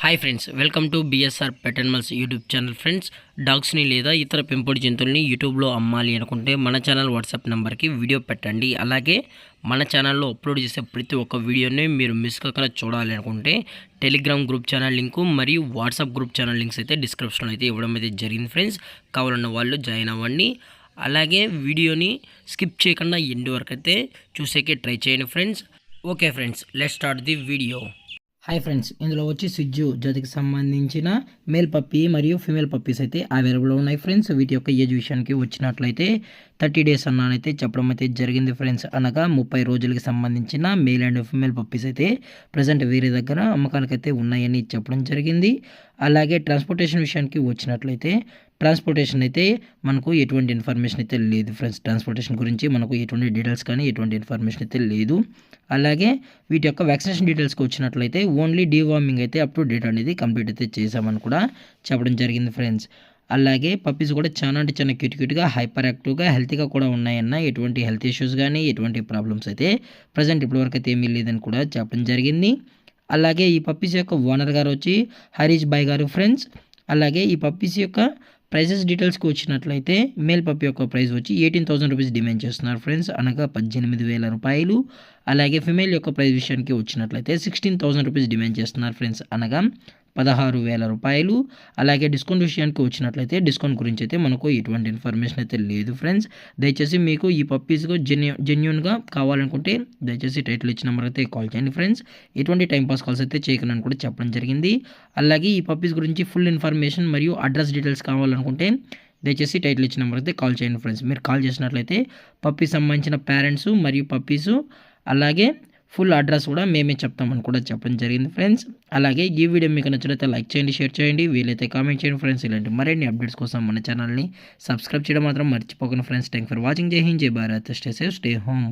Hi friends, welcome to BSR pet animals YouTube channel. Friends, డాగ్స్ని లేదా ఇతర పెంపుడు జంతువుల్ని యూట్యూబ్లో అమ్మాలి అనుకుంటే మన ఛానల్ వాట్సాప్ నెంబర్కి వీడియో పెట్టండి. అలాగే మన ఛానల్లో అప్లోడ్ చేసే ప్రతి ఒక్క వీడియోని మీరు మిస్ కాకుండా చూడాలి అనుకుంటే టెలిగ్రామ్ గ్రూప్ ఛానల్ లింకు మరియు వాట్సాప్ గ్రూప్ ఛానల్ లింక్స్ అయితే డిస్క్రిప్షన్లో అయితే ఇవ్వడం అయితే జరిగింది. ఫ్రెండ్స్, కావాలన్న వాళ్ళు జాయిన్ అవ్వండి. అలాగే వీడియోని స్కిప్ చేయకుండా ఎండ్ వరకు అయితే చూసేకే ట్రై చేయండి friends. Okay friends, let's start the video. Hi friends, ఇందులో వచ్చి సిజ్జు జాతికి సంబంధించిన మేల్ పప్పీ మరియు ఫీమేల్ పప్పీస్ అయితే అవైలబుల్లో ఉన్నాయి ఫ్రెండ్స్. వీటి యొక్క ఏజ్ విషయానికి వచ్చినట్లయితే 30 డేస్ అన్నానైతే చెప్పడం అయితే జరిగింది ఫ్రెండ్స్. అనగా 30 రోజులకి సంబంధించిన మేల్ అండ్ ఫీమేల్ పప్పీస్ అయితే ప్రజెంట్ వేరే దగ్గర అమ్మకానికైతే ఉన్నాయని చెప్పడం జరిగింది. అలాగే ట్రాన్స్పోర్టేషన్ విషయానికి వచ్చినట్లయితే ట్రాన్స్పోర్టేషన్ అయితే మనకు ఎటువంటి ఇన్ఫర్మేషన్ అయితే లేదు ఫ్రెండ్స్. ట్రాన్స్పోర్టేషన్ గురించి మనకు ఎటువంటి డీటెయిల్స్ కానీ ఎటువంటి ఇన్ఫర్మేషన్ అయితే లేదు. అలాగే వీటి యొక్క వ్యాక్సినేషన్ డీటెయిల్స్కి వచ్చినట్లయితే ఓన్లీ డీవార్మింగ్ అయితే అప్ టు డేట్ అనేది కంప్లీట్ అయితే చేసామని కూడా చెప్పడం జరిగింది ఫ్రెండ్స్. అలాగే పప్పీస్ కూడా చాలా అంటే చాలా క్యూట్గా హైపర్ యాక్టివ్గా హెల్తీగా కూడా ఉన్నాయన్న ఎటువంటి హెల్త్ ఇష్యూస్ కానీ ఎటువంటి ప్రాబ్లమ్స్ అయితే ప్రజెంట్ ఇప్పటివరకు అయితే ఏమీ లేదని కూడా చెప్పడం జరిగింది. అలాగే ఈ పప్పీస్ యొక్క ఓనర్ గారు వచ్చి హరీష్ బాయ్ గారు ఫ్రెండ్స్. అలాగే ఈ పప్పీస్ యొక్క ప్రైజెస్ డీటెయిల్స్కి వచ్చినట్లయితే మేల్ పప్పీ యొక్క ప్రైస్ వచ్చి 18,000 రూపీస్ డిమాండ్ చేస్తున్నారు ఫ్రెండ్స్, అనగా 18,000 రూపాయలు. అలాగే ఫిమేల్ యొక్క ప్రైస్ విషయానికి వచ్చినట్లయితే 16,000 రూపీస్ డిమాండ్ చేస్తున్నారు ఫ్రెండ్స్, అనగా 16,000 రూపాయలు. అలాగే డిస్కౌంట్ విషయానికి వచ్చినట్లయితే డిస్కౌంట్ గురించి అయితే మనకు ఎటువంటి ఇన్ఫర్మేషన్ అయితే లేదు ఫ్రెండ్స్. దయచేసి మీకు ఈ పప్పీస్కు జెన్యున్గా కావాలనుకుంటే దయచేసి టైటిల్ ఇచ్చిన నెంబర్ అయితే కాల్ చేయండి ఫ్రెండ్స్. ఎటువంటి టైంపాస్ కాల్స్ అయితే చేయకనని కూడా చెప్పడం జరిగింది. అలాగే ఈ పప్పీస్ గురించి ఫుల్ ఇన్ఫర్మేషన్ మరియు అడ్రస్ డీటెయిల్స్ కావాలనుకుంటే దయచేసి టైటిల్ ఇచ్చిన నెంబర్ అయితే కాల్ చేయండి ఫ్రెండ్స్. మీరు కాల్ చేసినట్లయితే పప్పీ సంబంధించిన పేరెంట్స్ మరియు పప్పీసు అలాగే ఫుల్ అడ్రస్ కూడా మేమే చెప్తామని కూడా చెప్పడం జరిగింది ఫ్రెండ్స్. అలాగే ఈ వీడియో మీకు నచ్చినట్లయితే లైక్ చేయండి, షేర్ చేయండి, వీలైతే కామెంట్ చేయండి ఫ్రెండ్స్. ఇలాంటి మరిన్ని అప్డేట్స్ కోసం మన ఛానల్ని సబ్స్క్రైబ్ చేయడం మాత్రం మర్చిపోకండి ఫ్రెండ్స్. Thank for watching. జై హింద్, జై Bharat, stay safe, stay home.